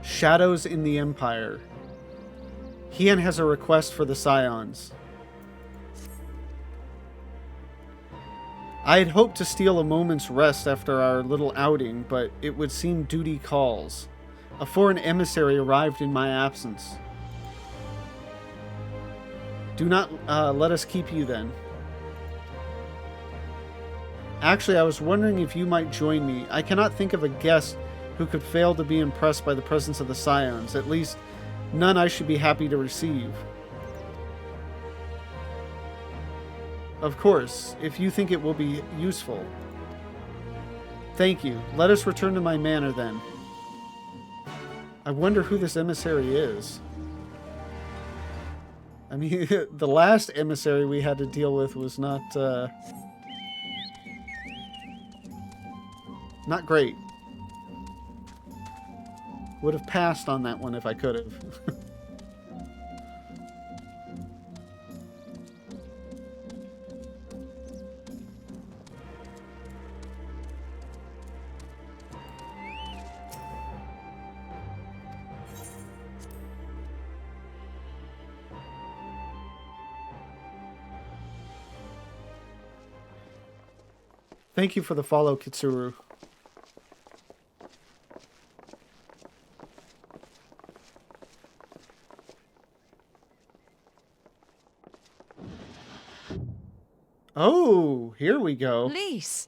Shadows in the Empire. Hian has a request for the Scions. I had hoped to steal a moment's rest after our little outing, but it would seem duty calls. A foreign emissary arrived in my absence. Do not let us keep you then. Actually, I was wondering if you might join me. I cannot think of a guest who could fail to be impressed by the presence of the Scions. At least, none I should be happy to receive. Of course, if you think it will be useful. Thank you. Let us return to my manor then. I wonder who this emissary is. I mean, the last emissary we had to deal with was not great. Would have passed on that one if I could have. Thank you for the follow, Kitsuru. Oh, here we go. Lise,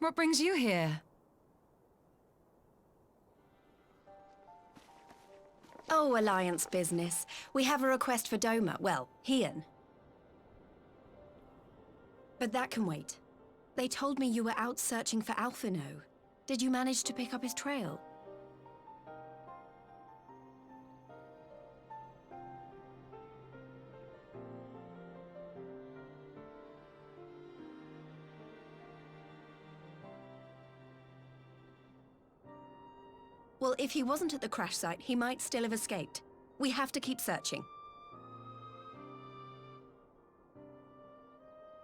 what brings you here? Oh, Alliance business. We have a request for Doma. Well, Hian. But that can wait. They told me you were out searching for Alphino. Did you manage to pick up his trail? Well, if he wasn't at the crash site, he might still have escaped. We have to keep searching.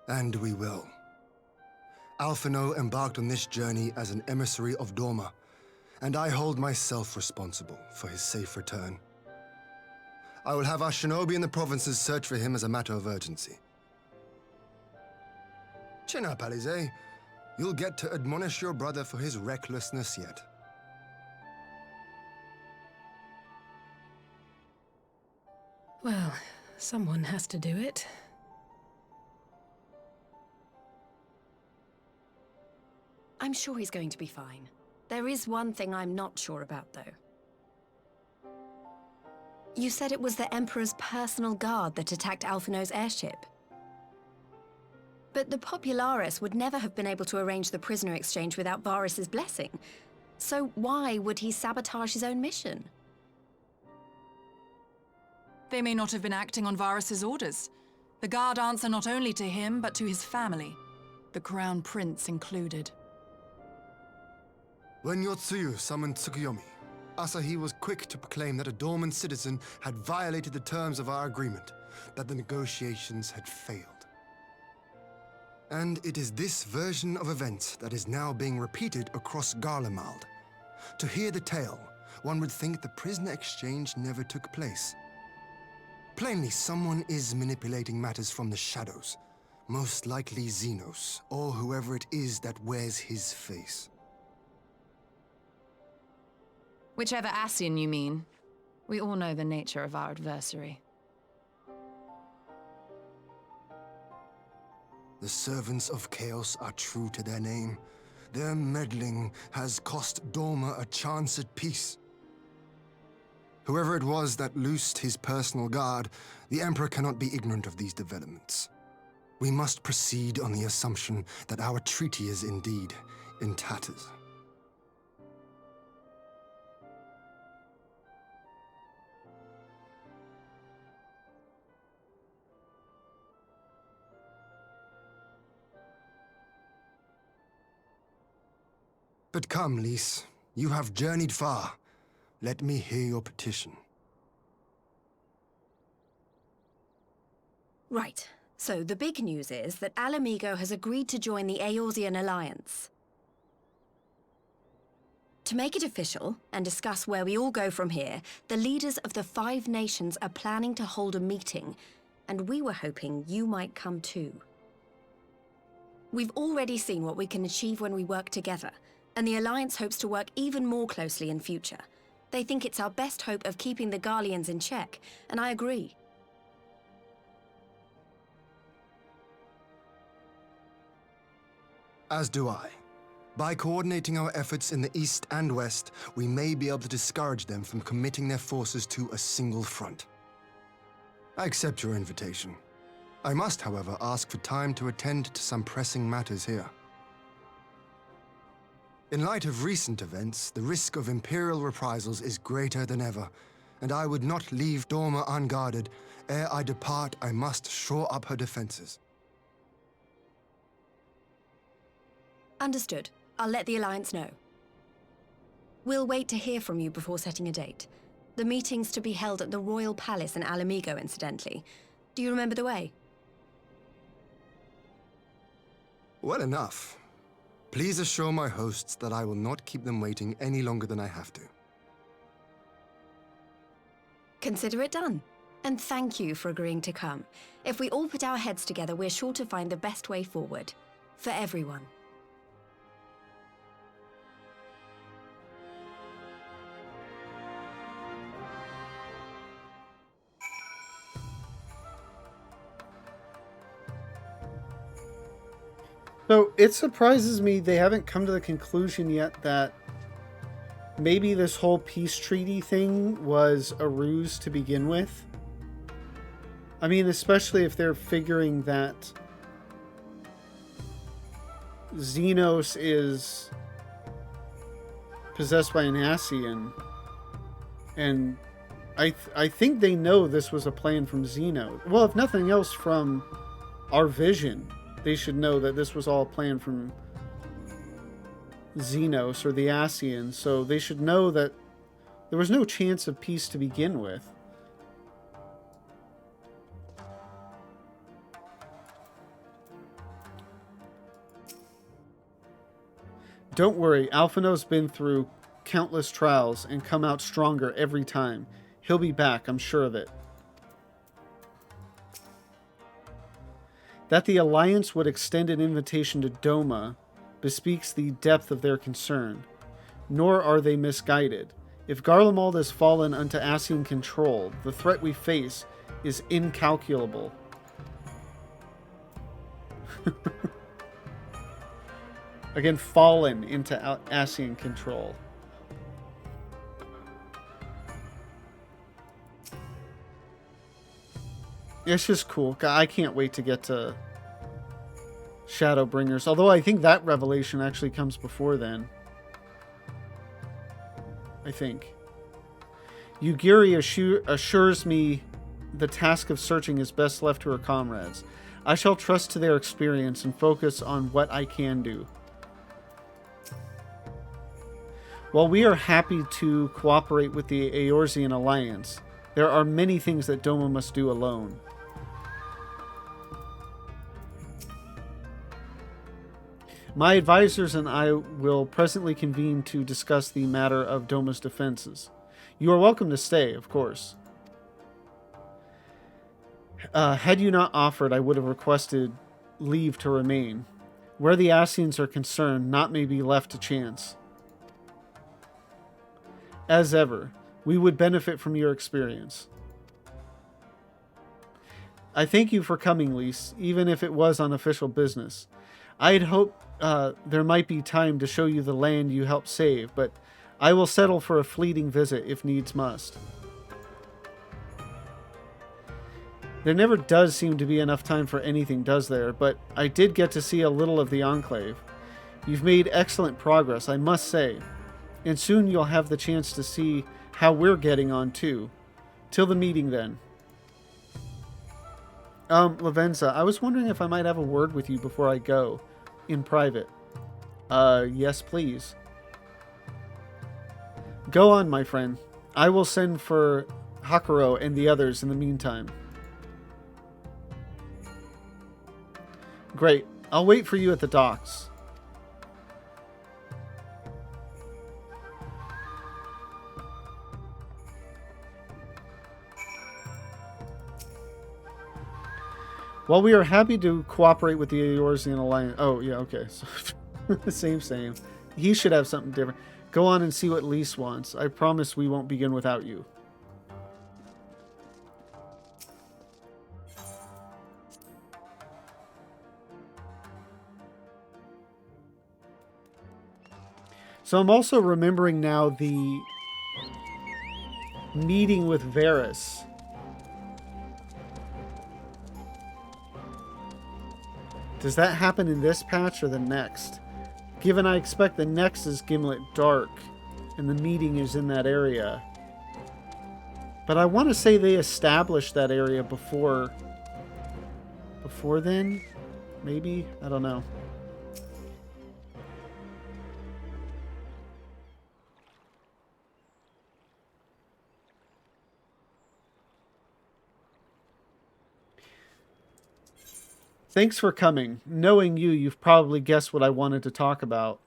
And we will. Alphino embarked on this journey as an emissary of Dorma, and I hold myself responsible for his safe return. I will have our shinobi in the provinces search for him as a matter of urgency. Chin up, Alize. You'll get to admonish your brother for his recklessness yet. Well, someone has to do it. I'm sure he's going to be fine. There is one thing I'm not sure about, though. You said it was the Emperor's personal guard that attacked Alphino's airship. But the Popularis would never have been able to arrange the prisoner exchange without Varus's blessing. So why would he sabotage his own mission? They may not have been acting on Varus's orders. The guard answer not only to him, but to his family, the Crown Prince included. When Yotsuyu summoned Tsukuyomi, Asahi was quick to proclaim that a dormant citizen had violated the terms of our agreement, that the negotiations had failed. And it is this version of events that is now being repeated across Garlemald. To hear the tale, one would think the prisoner exchange never took place. Plainly, someone is manipulating matters from the shadows, most likely Xenos, or whoever it is that wears his face. Whichever Ascian you mean. We all know the nature of our adversary. The servants of chaos are true to their name. Their meddling has cost Dorma a chance at peace. Whoever it was that loosed his personal guard, the Emperor cannot be ignorant of these developments. We must proceed on the assumption that our treaty is indeed in tatters. But come, Lise. You have journeyed far. Let me hear your petition. Right. So the big news is that Alamigo has agreed to join the Eorzean Alliance. To make it official and discuss where we all go from here, the leaders of the 5 nations are planning to hold a meeting, and we were hoping you might come too. We've already seen what we can achieve when we work together, and the Alliance hopes to work even more closely in future. They think it's our best hope of keeping the Garleans in check, and I agree. As do I. By coordinating our efforts in the east and west, we may be able to discourage them from committing their forces to a single front. I accept your invitation. I must, however, ask for time to attend to some pressing matters here. In light of recent events, the risk of Imperial reprisals is greater than ever, and I would not leave Dorma unguarded. Ere I depart, I must shore up her defenses. Understood. I'll let the Alliance know. We'll wait to hear from you before setting a date. The meeting's to be held at the Royal Palace in Alamigo, incidentally. Do you remember the way? Well enough. Please assure my hosts that I will not keep them waiting any longer than I have to. Consider it done. And thank you for agreeing to come. If we all put our heads together, we're sure to find the best way forward. For everyone. So it surprises me they haven't come to the conclusion yet that maybe this whole peace treaty thing was a ruse to begin with. I mean, especially if they're figuring that Xenos is possessed by an Ascian. And I think they know this was a plan from Xeno. Well, if nothing else from our vision, they should know that this was all planned from Xenos or the Ascians, so they should know that there was no chance of peace to begin with. Don't worry, Alphino's been through countless trials and come out stronger every time. He'll be back, I'm sure of it. That the Alliance would extend an invitation to Doma bespeaks the depth of their concern. Nor are they misguided. If Garlemald has fallen unto Ascian control, the threat we face is incalculable. Again, fallen into Ascian control. It's just cool. I can't wait to get to Shadowbringers. Although I think that revelation actually comes before then. I think. Yugiri assures me the task of searching is best left to her comrades. I shall trust to their experience and focus on what I can do. While we are happy to cooperate with the Eorzean Alliance, there are many things that Doma must do alone. My advisors and I will presently convene to discuss the matter of Doma's defenses. You are welcome to stay, of course. Had you not offered, I would have requested leave to remain. Where the Ascians are concerned, naught may be left to chance. As ever, we would benefit from your experience. I thank you for coming, Lise, even if it was on official business. I had hoped there might be time to show you the land you helped save, but I will settle for a fleeting visit if needs must. There never does seem to be enough time for anything, does there? But I did get to see a little of the Enclave. You've made excellent progress, I must say. And soon you'll have the chance to see how we're getting on, too. Till the meeting, then. Lavenza, I was wondering if I might have a word with you before I go. In private. Yes, please. Go on, my friend. I will send for Hakuro and the others in the meantime. Great. I'll wait for you at the docks. While we are happy to cooperate with the Eorzean Alliance... Oh, yeah, okay. So, same. He should have something different. Go on and see what Lys wants. I promise we won't begin without you. So I'm also remembering now the meeting with Varys. Does that happen in this patch or the next? Given I expect the next is Gimlet Dark, and the meeting is in that area. But I want to say they established that area before then? Maybe? I don't know. Thanks for coming. Knowing you, you've probably guessed what I wanted to talk about.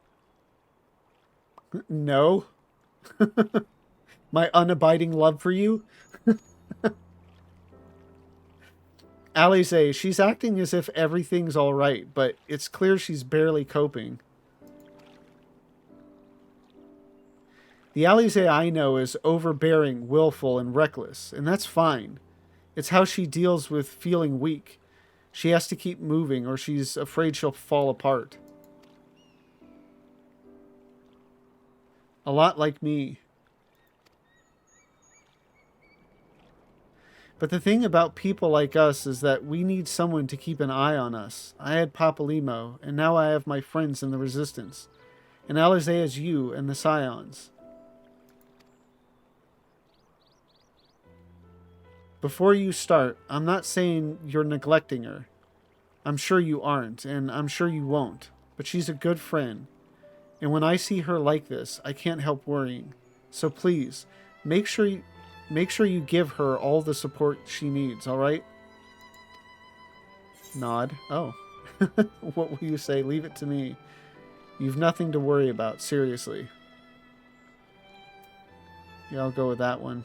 No? My unabiding love for you? Alize, she's acting as if everything's alright, but it's clear she's barely coping. The Alize I know is overbearing, willful, and reckless, and that's fine. It's how she deals with feeling weak. She has to keep moving, or she's afraid she'll fall apart. A lot like me. But the thing about people like us is that we need someone to keep an eye on us. I had Papalymo, and now I have my friends in the Resistance. And Alize is you and the Scions. Before you start, I'm not saying you're neglecting her. I'm sure you aren't, and I'm sure you won't. But she's a good friend. And when I see her like this, I can't help worrying. So please, make sure you give her all the support she needs, alright? Nod. Oh. What will you say? Leave it to me. You've nothing to worry about, seriously. Yeah, I'll go with that one.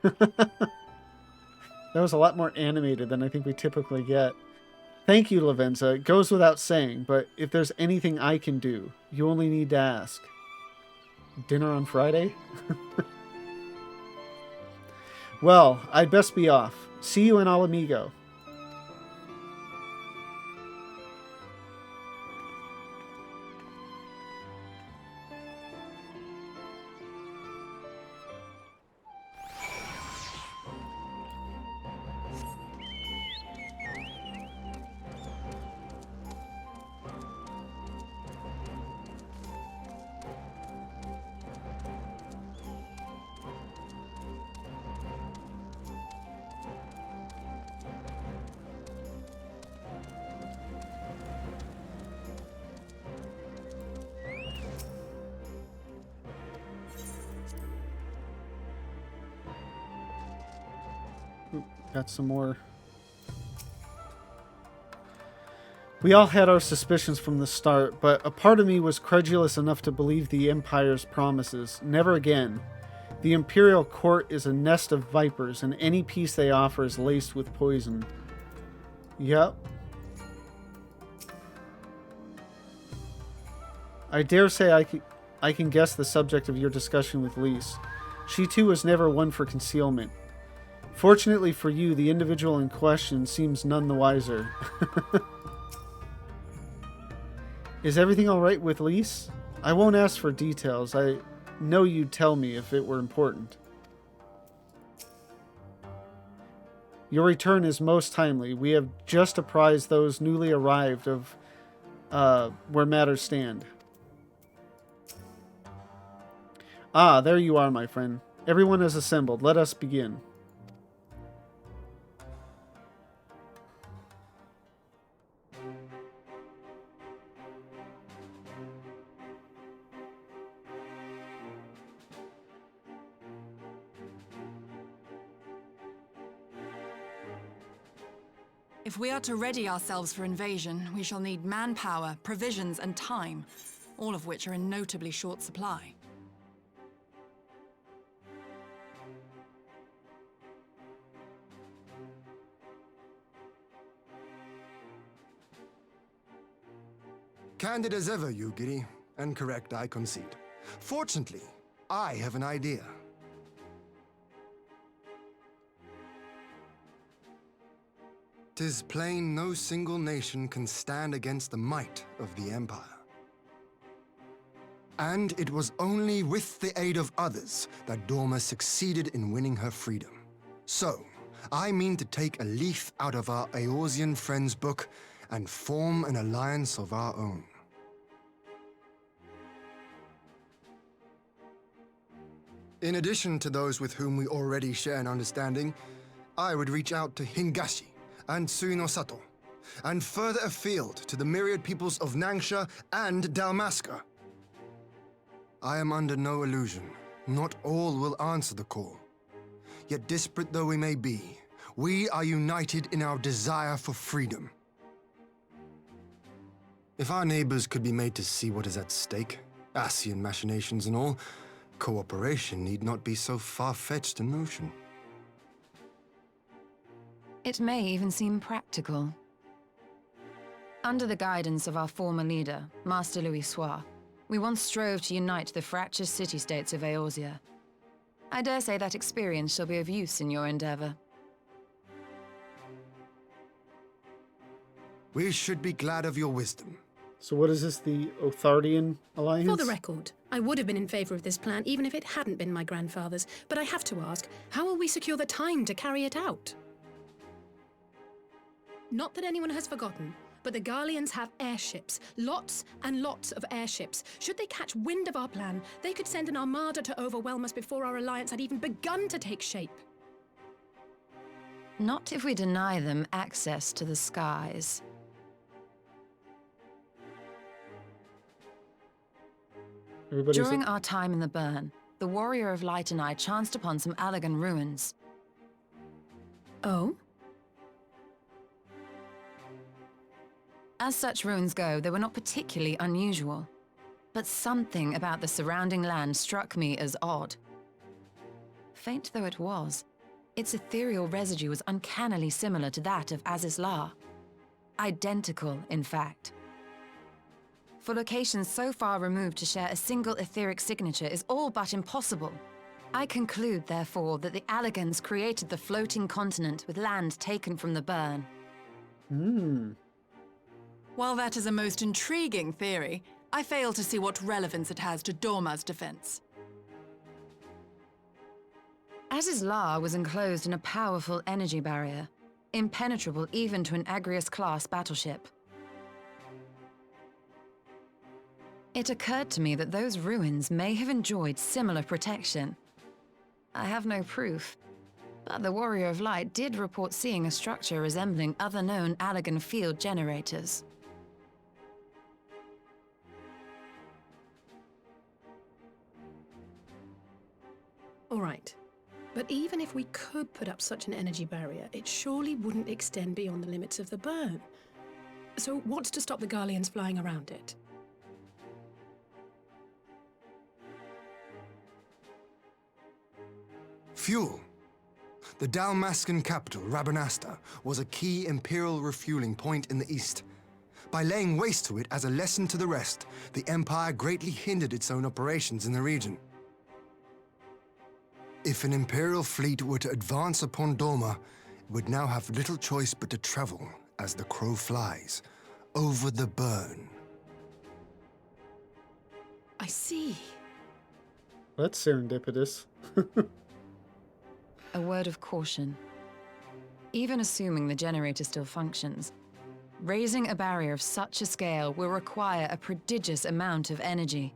That was a lot more animated than I think we typically get. Thank you, Lavenza. It goes without saying, but if there's anything I can do, you only need to ask. Dinner on Friday? Well, I'd best be off. See you in Alamigo. Got some more. We all had our suspicions from the start, but a part of me was credulous enough to believe the Empire's promises. Never again. The Imperial Court is a nest of vipers, and any peace they offer is laced with poison. Yep. I dare say I can guess the subject of your discussion with Lys. She too was never one for concealment. Fortunately for you, the individual in question seems none the wiser. Is everything alright with Lys? I won't ask for details. I know you'd tell me if it were important. Your return is most timely. We have just apprised those newly arrived of where matters stand. Ah, there you are, my friend. Everyone is assembled. Let us begin. If we are to ready ourselves for invasion, we shall need manpower, provisions, and time, all of which are in notably short supply. Candid as ever, Yugiri, and correct, I concede. Fortunately, I have an idea. 'Tis plain no single nation can stand against the might of the Empire. And it was only with the aid of others that Dorma succeeded in winning her freedom. So, I mean to take a leaf out of our Eorzean friends' book and form an alliance of our own. In addition to those with whom we already share an understanding, I would reach out to Hingashi and Suinosato, and further afield to the myriad peoples of Nangsha and Dalmasca. I am under no illusion. Not all will answer the call. Yet disparate though we may be, we are united in our desire for freedom. If our neighbors could be made to see what is at stake, Ascian machinations and all, cooperation need not be so far-fetched a notion. It may even seem practical. Under the guidance of our former leader, Master Louis Soir, we once strove to unite the fractious city-states of Eorzea. I dare say that experience shall be of use in your endeavor. We should be glad of your wisdom. So what is this, the Othardian alliance? For the record, I would have been in favor of this plan even if it hadn't been my grandfather's, but I have to ask, how will we secure the time to carry it out? Not that anyone has forgotten, but the Garleans have airships. Lots and lots of airships. Should they catch wind of our plan, they could send an armada to overwhelm us before our alliance had even begun to take shape. Not if we deny them access to the skies. During our time in the Burn, the Warrior of Light and I chanced upon some Allagan ruins. Oh? As such ruins go, they were not particularly unusual, but something about the surrounding land struck me as odd. Faint though it was, its ethereal residue was uncannily similar to that of Azizlar. Identical, in fact. For locations so far removed to share a single etheric signature is all but impossible. I conclude, therefore, that the Allagans created the floating continent with land taken from the Burn. While that is a most intriguing theory, I fail to see what relevance it has to Dorma's defense. Azizlar was enclosed in a powerful energy barrier, impenetrable even to an Agrias-class battleship. It occurred to me that those ruins may have enjoyed similar protection. I have no proof, but the Warrior of Light did report seeing a structure resembling other known Allagan field generators. All right. But even if we could put up such an energy barrier, it surely wouldn't extend beyond the limits of the Burn. So what's to stop the Garleans flying around it? Fuel. The Dalmascan capital, Rabanasta, was a key Imperial refueling point in the east. By laying waste to it as a lesson to the rest, the Empire greatly hindered its own operations in the region. If an Imperial fleet were to advance upon Dorma, it would now have little choice but to travel, as the crow flies, over the Burn. I see. That's serendipitous. A word of caution. Even assuming the generator still functions, raising a barrier of such a scale will require a prodigious amount of energy.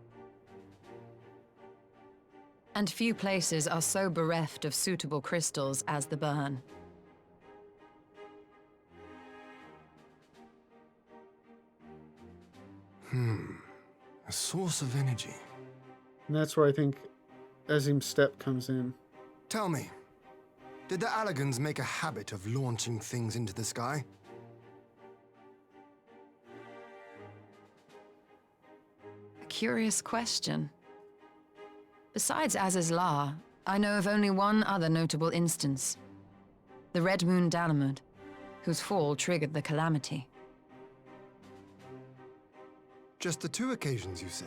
And few places are so bereft of suitable crystals as the Burn. A source of energy. And that's where I think Ezim's step comes in. Tell me, did the Allagans make a habit of launching things into the sky? A curious question. Besides Azizlar, I know of only one other notable instance. The Red Moon Dalamud, whose fall triggered the calamity. Just the 2 occasions, you say?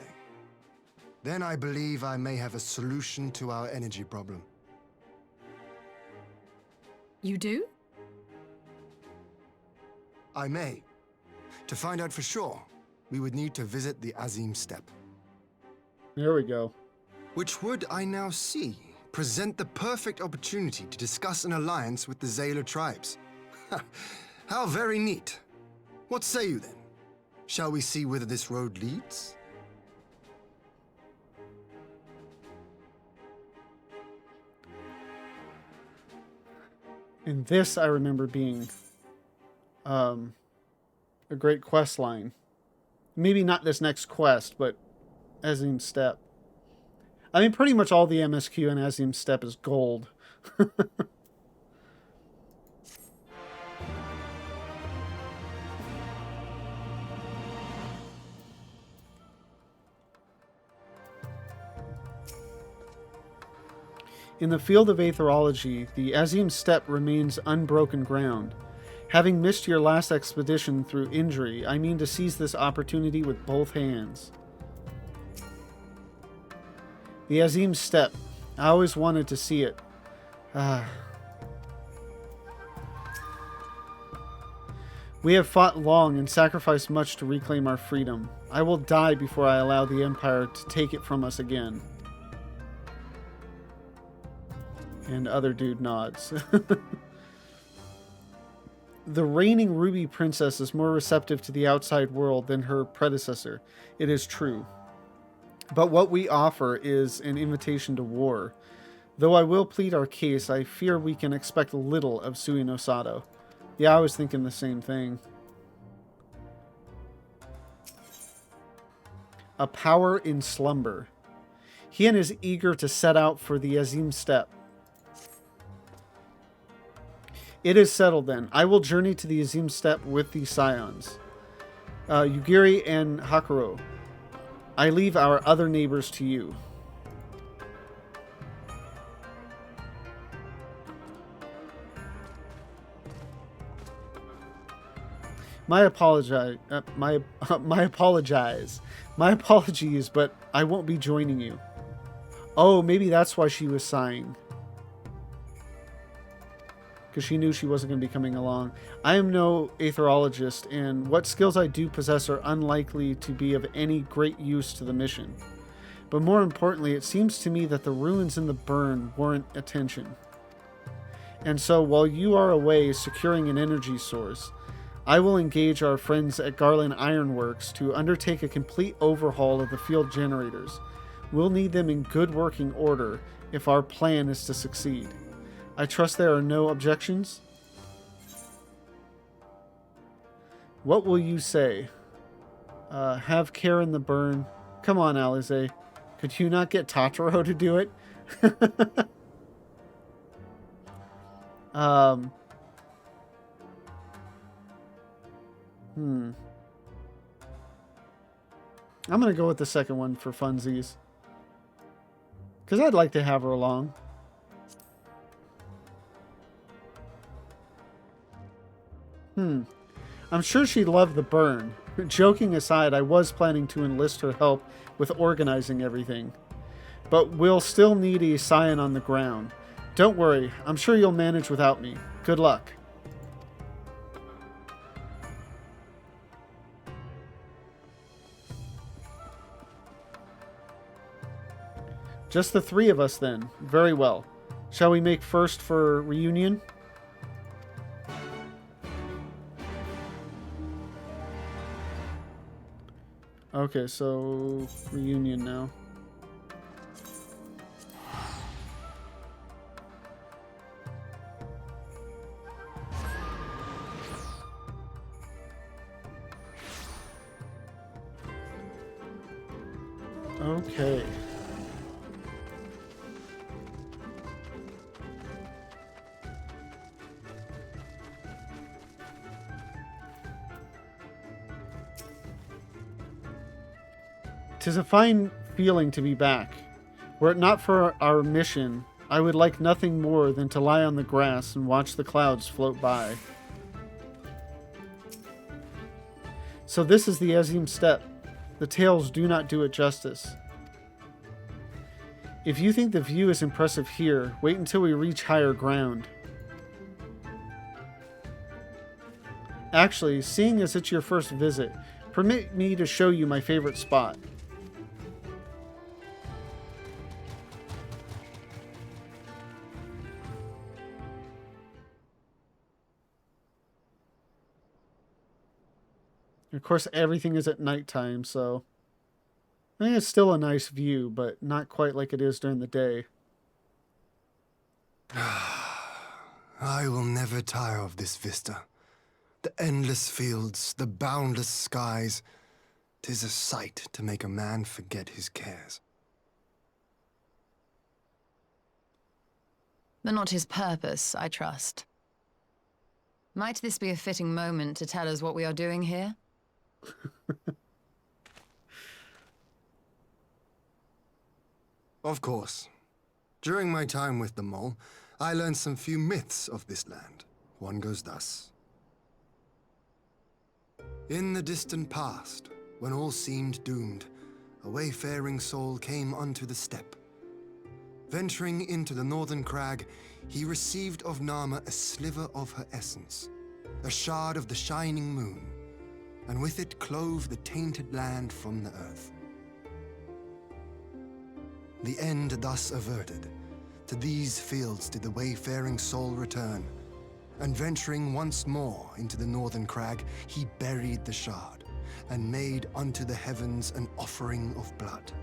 Then I believe I may have a solution to our energy problem. You do? I may. To find out for sure, we would need to visit the Azim Steppe. There we go. Which would, I now see, present the perfect opportunity to discuss an alliance with the Zayla tribes. How very neat. What say you then? Shall we see whither this road leads? And this I remember being a great quest line. Maybe not this next quest, but Azim Steppe. I mean, pretty much all the MSQ in Azim Steppe is gold. In the field of aetherology, the Azim Steppe remains unbroken ground. Having missed your last expedition through injury, I mean to seize this opportunity with both hands. The Azim Steppe. I always wanted to see it. We have fought long and sacrificed much to reclaim our freedom. I will die before I allow the Empire to take it from us again. And other dude nods. The reigning Ruby Princess is more receptive to the outside world than her predecessor. It is true. But what we offer is an invitation to war. Though I will plead our case, I fear we can expect little of Sui no Sato. Yeah, I was thinking the same thing. A power in slumber. Hien is eager to set out for the Azim Steppe. It is settled then. I will journey to the Azim Steppe with the Scions. Yugiri and Hakuro. I leave our other neighbors to you. My apologies, but I won't be joining you. Oh, maybe that's why she was sighing. Because she knew she wasn't going to be coming along. I am no aetherologist, and what skills I do possess are unlikely to be of any great use to the mission. But more importantly, it seems to me that the ruins in the burn warrant attention. And so, while you are away securing an energy source, I will engage our friends at Garland Ironworks to undertake a complete overhaul of the field generators. We'll need them in good working order if our plan is to succeed. I trust there are no objections? What will you say? Have care in the burn. Come on, Alize. Could you not get Totoro to do it? I'm going to go with the second one for funsies. Because I'd like to have her along. I'm sure she'd love the burn. Joking aside, I was planning to enlist her help with organizing everything. But we'll still need a scion on the ground. Don't worry, I'm sure you'll manage without me. Good luck. Just the 3 of us then. Very well. Shall we make first for reunion? Okay, so reunion now. Okay. Tis a fine feeling to be back. Were it not for our mission, I would like nothing more than to lie on the grass and watch the clouds float by. So this is the Azim Steppe. The tales do not do it justice. If you think the view is impressive here, wait until we reach higher ground. Actually, seeing as it's your first visit, permit me to show you my favorite spot. Of course, everything is at nighttime, so I think it's still a nice view, but not quite like it is during the day. I will never tire of this vista. The endless fields, the boundless skies. 'Tis a sight to make a man forget his cares. But not his purpose, I trust. Might this be a fitting moment to tell us what we are doing here? Of course. During my time with the mole, I learned some few myths of this land. One goes thus. In the distant past, when all seemed doomed, a wayfaring soul came unto the steppe. Venturing into the northern crag, he received of Nama a sliver of her essence, a shard of the shining moon, and with it clove the tainted land from the earth. The end thus averted, to these fields did the wayfaring soul return, and venturing once more into the northern crag, he buried the shard, and made unto the heavens an offering of blood.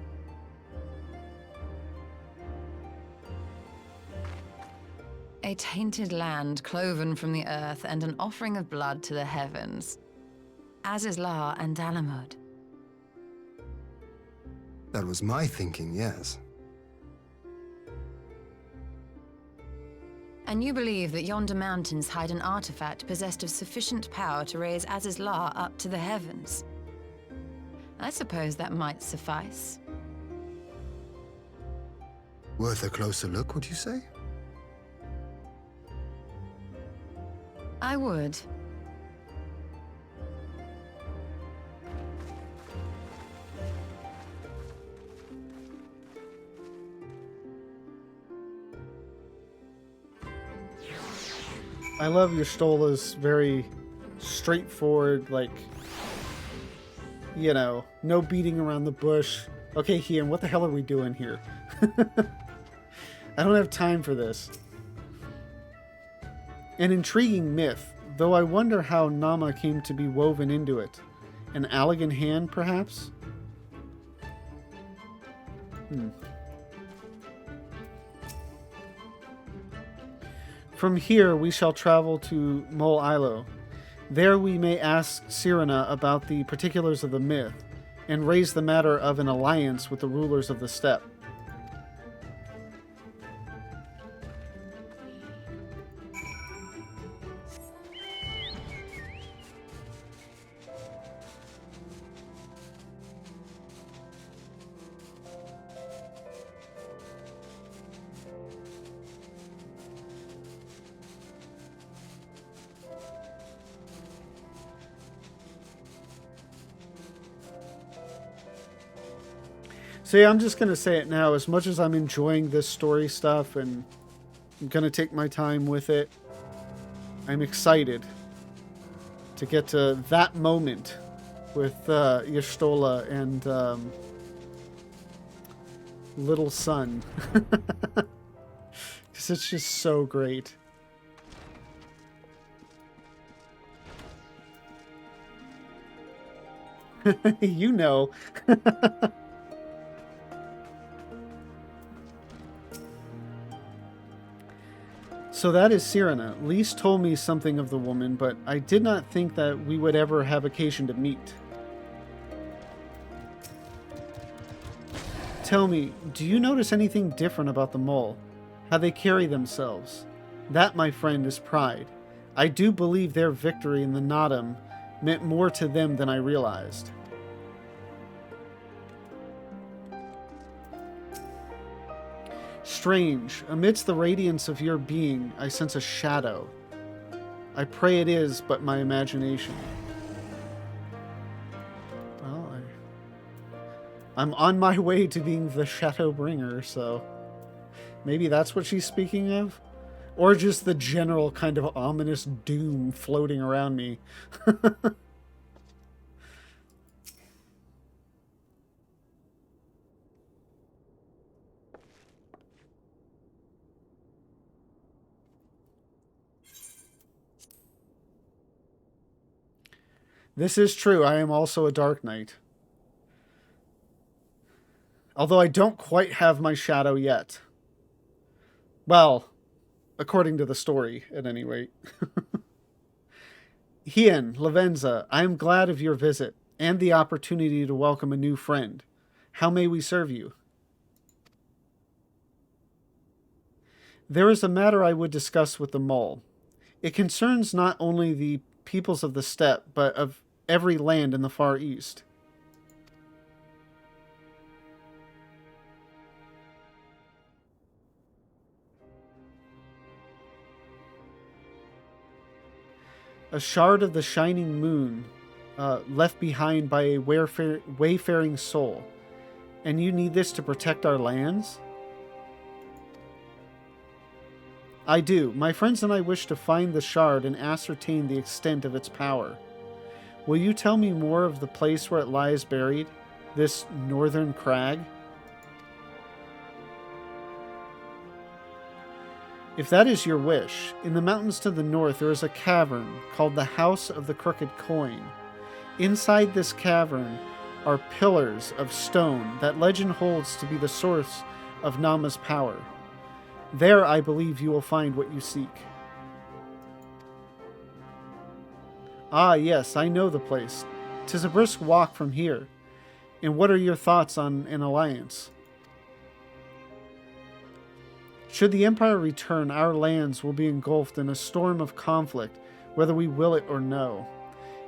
A tainted land cloven from the earth and an offering of blood to the heavens. Azizlar and Dalamud. That was my thinking, yes. And you believe that yonder mountains hide an artifact possessed of sufficient power to raise Azizlar up to the heavens? I suppose that might suffice. Worth a closer look, would you say? I would. I love Y'shtola's very straightforward, like, you know, no beating around the bush. Okay, Hien, what the hell are we doing here? I don't have time for this. An intriguing myth, though I wonder how Nama came to be woven into it. An Allegan hand, perhaps? From here, we shall travel to Mol Ilo. There we may ask Sirena about the particulars of the myth, and raise the matter of an alliance with the rulers of the steppe. So yeah, I'm just going to say it now. As much as I'm enjoying this story stuff and I'm going to take my time with it, I'm excited to get to that moment with Y'shtola and little son. Because it's just so great. You know. So that is Sirena. Lys told me something of the woman, but I did not think that we would ever have occasion to meet. Tell me, do you notice anything different about the mole? How they carry themselves? That, my friend, is pride. I do believe their victory in the Nadam meant more to them than I realized. Strange, amidst the radiance of your being, I sense a shadow. I pray it is but my imagination. Well, I'm on my way to being the Shadowbringer, so maybe that's what she's speaking of? Or just the general kind of ominous doom floating around me. This is true. I am also a Dark Knight. Although I don't quite have my shadow yet. Well, according to the story, at any rate. Hien, Lavenza, I am glad of your visit and the opportunity to welcome a new friend. How may we serve you? There is a matter I would discuss with the mole. It concerns not only the peoples of the steppe, but of every land in the Far East. A shard of the shining moon, left behind by a wayfaring soul. And you need this to protect our lands? I do. My friends and I wish to find the shard and ascertain the extent of its power. Will you tell me more of the place where it lies buried? This northern crag? If that is your wish, in the mountains to the north there is a cavern called the House of the Crooked Coin. Inside this cavern are pillars of stone that legend holds to be the source of Nama's power. There, I believe, you will find what you seek. Ah, yes, I know the place. 'Tis a brisk walk from here. And what are your thoughts on an alliance? Should the Empire return, our lands will be engulfed in a storm of conflict, whether we will it or no.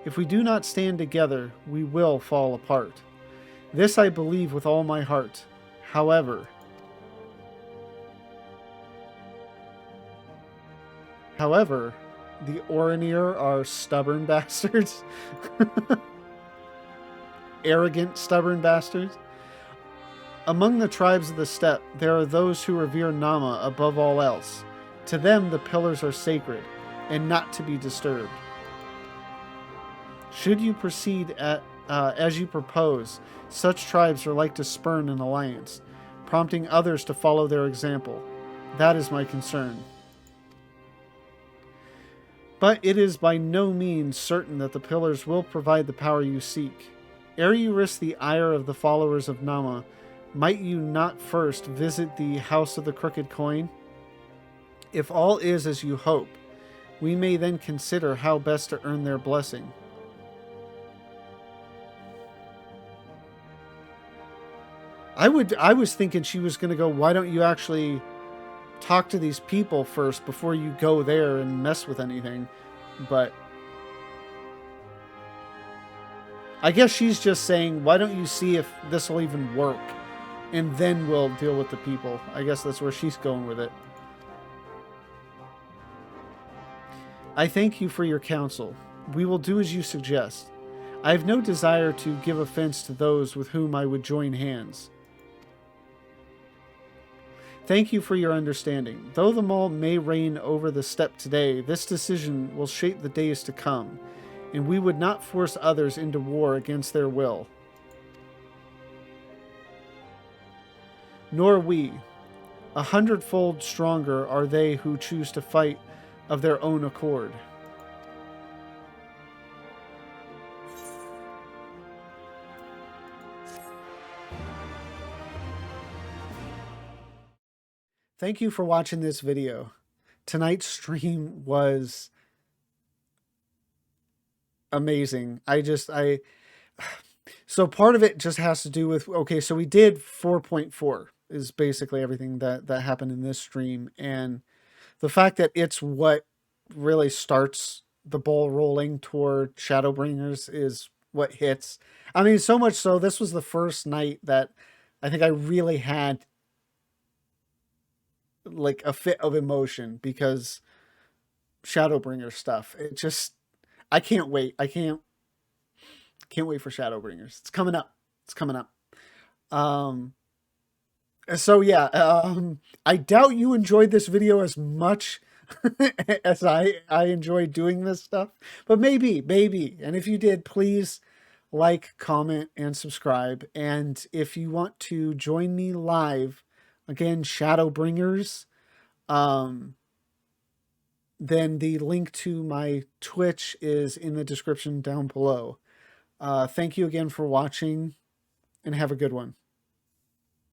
If we do not stand together, we will fall apart. This I believe with all my heart. However, the Orinir are stubborn bastards. Arrogant, stubborn bastards. Among the tribes of the steppe, there are those who revere Nama above all else. To them, the pillars are sacred and not to be disturbed. Should you proceed as you propose, such tribes are like to spurn an alliance, prompting others to follow their example. That is my concern. But it is by no means certain that the pillars will provide the power you seek. Ere you risk the ire of the followers of Nama, might you not first visit the House of the Crooked Coin? If all is as you hope, we may then consider how best to earn their blessing. I was thinking she was going to go, why don't you actually talk to these people first before you go there and mess with anything? But I guess she's just saying, why don't you see if this will even work? And then we'll deal with the people. I guess that's where she's going with it. I thank you for your counsel. We will do as you suggest. I have no desire to give offense to those with whom I would join hands. Thank you for your understanding. Though the Maul may reign over the steppe today, this decision will shape the days to come, and we would not force others into war against their will. Nor we. 100-fold stronger are they who choose to fight of their own accord. Thank you for watching this video. Tonight's stream was amazing. So part of it just has to do with, okay, so we did 4.4 is basically everything that happened in this stream. And the fact that it's what really starts the ball rolling toward Shadowbringers is what hits. I mean, so much so, this was the first night that I think I really had like a fit of emotion because Shadowbringer stuff. It just, I can't wait. I can't wait for Shadowbringers. It's coming up. It's coming up. So yeah, I doubt you enjoyed this video as much as I enjoy doing this stuff, but maybe. And if you did, please like, comment, and subscribe. And if you want to join me live, again, Shadowbringers, then the link to my Twitch is in the description down below. Thank you again for watching, and have a good one.